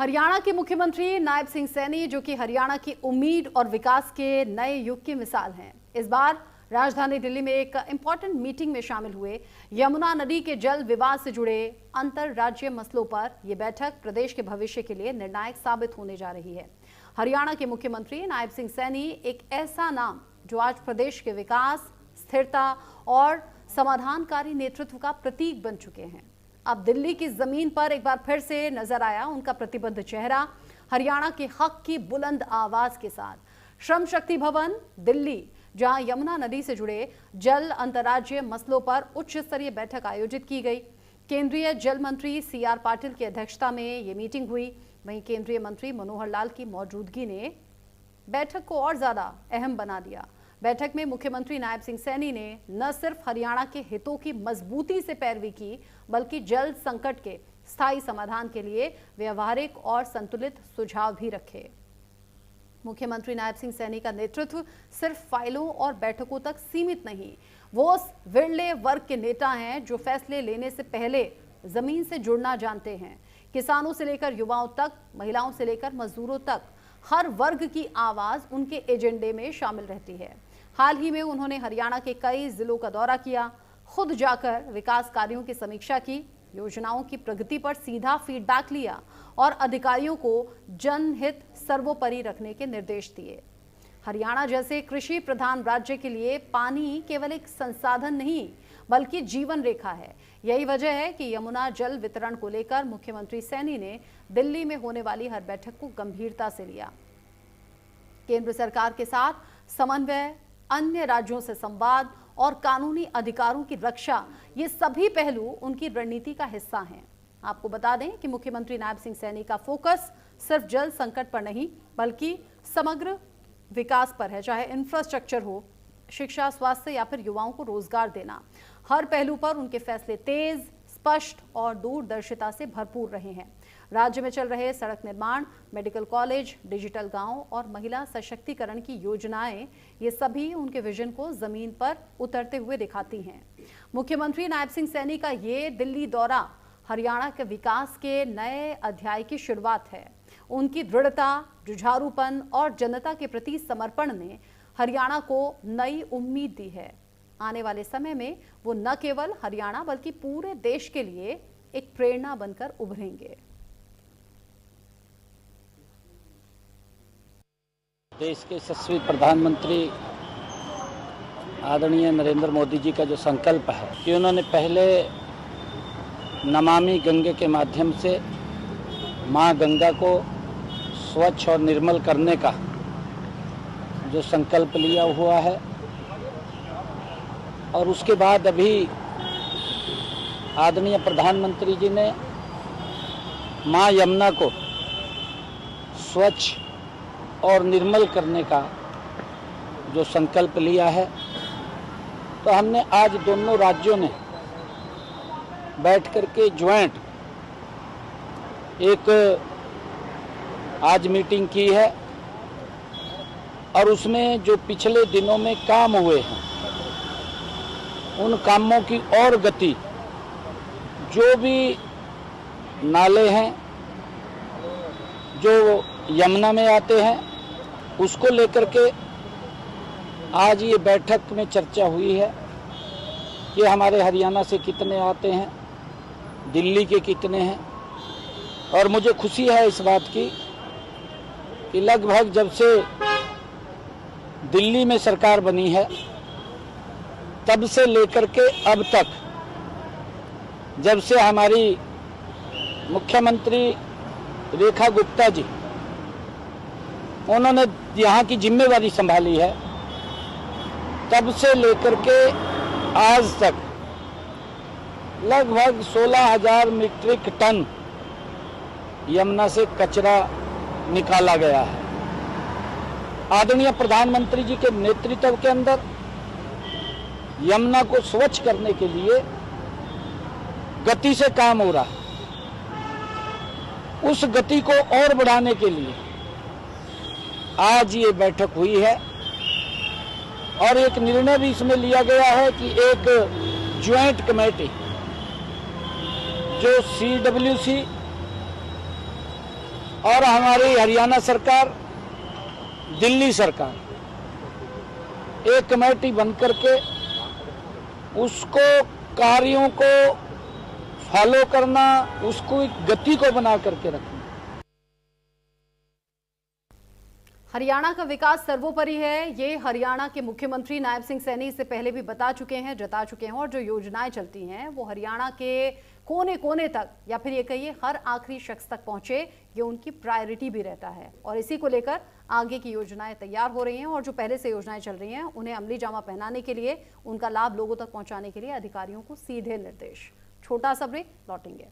हरियाणा के मुख्यमंत्री नायब सिंह सैनी, जो कि हरियाणा की उम्मीद और विकास के नए युग की मिसाल हैं, इस बार राजधानी दिल्ली में एक इंपॉर्टेंट मीटिंग में शामिल हुए। यमुना नदी के जल विवाद से जुड़े अंतरराज्यीय मसलों पर यह बैठक प्रदेश के भविष्य के लिए निर्णायक साबित होने जा रही है। हरियाणा के मुख्यमंत्री नायब सिंह सैनी एक ऐसा नाम जो आज प्रदेश के विकास, स्थिरता और समाधानकारी नेतृत्व का प्रतीक बन चुके हैं। अब दिल्ली की जमीन पर एक बार फिर से नजर आया उनका प्रतिबद्ध चेहरा, हरियाणा के हक की बुलंद आवाज के साथ। श्रम शक्ति भवन दिल्ली, जहां यमुना नदी से जुड़े जल अंतर्राज्यीय मसलों पर उच्च स्तरीय बैठक आयोजित की गई। केंद्रीय जल मंत्री CR पाटिल की अध्यक्षता में ये मीटिंग हुई। वहीं केंद्रीय मंत्री मनोहर लाल की मौजूदगी ने बैठक को और ज्यादा अहम बना दिया। बैठक में मुख्यमंत्री नायब सिंह सैनी ने न सिर्फ हरियाणा के हितों की मजबूती से पैरवी की, बल्कि जल संकट के स्थायी समाधान के लिए व्यवहारिक और संतुलित सुझाव भी रखे। मुख्यमंत्री नायब सिंह सैनी का नेतृत्व सिर्फ फाइलों और बैठकों तक सीमित नहीं, वो उस विरले वर्ग के नेता हैं जो फैसले लेने से पहले जमीन से जुड़ना जानते हैं। किसानों से लेकर युवाओं तक, महिलाओं से लेकर मजदूरों तक, हर वर्ग की आवाज उनके एजेंडे में शामिल रहती है। हाल ही में उन्होंने हरियाणा के कई जिलों का दौरा किया, खुद जाकर विकास कार्यों की समीक्षा की, योजनाओं की प्रगति पर सीधा फीडबैक लिया और अधिकारियों को जनहित सर्वोपरि रखने के निर्देश दिए। हरियाणा जैसे कृषि प्रधान राज्य के लिए पानी केवल एक संसाधन नहीं, बल्कि जीवन रेखा है। यही वजह है कि यमुना जल वितरण को लेकर मुख्यमंत्री सैनी ने दिल्ली में होने वाली हर बैठक को गंभीरता से लिया। केंद्र सरकार के साथ समन्वय, अन्य राज्यों से संवाद और कानूनी अधिकारों की रक्षा, ये सभी पहलू उनकी रणनीति का हिस्सा हैं। आपको बता दें कि मुख्यमंत्री नायब सिंह सैनी का फोकस सिर्फ जल संकट पर नहीं, बल्कि समग्र विकास पर है, चाहे इंफ्रास्ट्रक्चर हो, शिक्षा, स्वास्थ्य या फिर युवाओं को रोजगार देना। हर पहलू पर उनके फैसले तेज, स्पष्ट और दूरदर्शिता से भरपूर रहे हैं। राज्य में चल रहे सड़क निर्माण, मेडिकल कॉलेज, डिजिटल गांव और महिला सशक्तिकरण की योजनाएं, ये सभी उनके विजन को जमीन पर उतरते हुए दिखाती हैं। मुख्यमंत्री नायब सिंह सैनी का ये दिल्ली दौरा हरियाणा के विकास के नए अध्याय की शुरुआत है। उनकी दृढ़ता, जुझारूपन और जनता के प्रति समर्पण ने हरियाणा को नई उम्मीद दी है। आने वाले समय में वो न केवल हरियाणा बल्कि पूरे देश के लिए एक प्रेरणा बनकर उभरेंगे। देश के यशस्वी प्रधानमंत्री आदरणीय नरेंद्र मोदी जी का जो संकल्प है कि उन्होंने पहले नमामि गंगे के माध्यम से मां गंगा को स्वच्छ और निर्मल करने का जो संकल्प लिया हुआ है, और उसके बाद अभी आदरणीय प्रधानमंत्री जी ने मां यमुना को स्वच्छ और निर्मल करने का जो संकल्प लिया है, तो हमने आज दोनों राज्यों ने बैठ करके ज्वाइंट एक आज मीटिंग की है, और उसमें जो पिछले दिनों में काम हुए हैं उन कामों की और गति, जो भी नाले हैं जो यमुना में आते हैं, उसको लेकर के आज ये बैठक में चर्चा हुई है कि हमारे हरियाणा से कितने आते हैं, दिल्ली के कितने हैं। और मुझे खुशी है इस बात की कि लगभग जब से दिल्ली में सरकार बनी है तब से लेकर के अब तक, जब से हमारी मुख्यमंत्री रेखा गुप्ता जी उन्होंने यहाँ की जिम्मेवारी संभाली है, तब से लेकर के आज तक लगभग 16,000 मीट्रिक टन यमुना से कचरा निकाला गया है। आदरणीय प्रधानमंत्री जी के नेतृत्व के अंदर यमुना को स्वच्छ करने के लिए गति से काम हो रहा है। उस गति को और बढ़ाने के लिए आज ये बैठक हुई है, और एक निर्णय भी इसमें लिया गया है कि एक ज्वाइंट कमेटी जो CWC और हमारी हरियाणा सरकार, दिल्ली सरकार एक कमेटी बन करके उसको कार्यों को फॉलो करना, उसको एक गति को बना करके रखना। हरियाणा का विकास सर्वोपरि है, ये हरियाणा के मुख्यमंत्री नायब सिंह सैनी इससे पहले भी बता चुके हैं, जता चुके हैं। और जो योजनाएं चलती हैं वो हरियाणा के कोने कोने तक, या फिर ये कहिए हर आखिरी शख्स तक पहुंचे, ये उनकी प्रायोरिटी भी रहता है। और इसी को लेकर आगे की योजनाएं तैयार हो रही हैं और जो पहले से योजनाएं चल रही हैं उन्हें अमली जामा पहनाने के लिए, उनका लाभ लोगों तक पहुंचाने के लिए अधिकारियों को सीधे निर्देश। छोटा सा ब्रेक, लौटेंगे।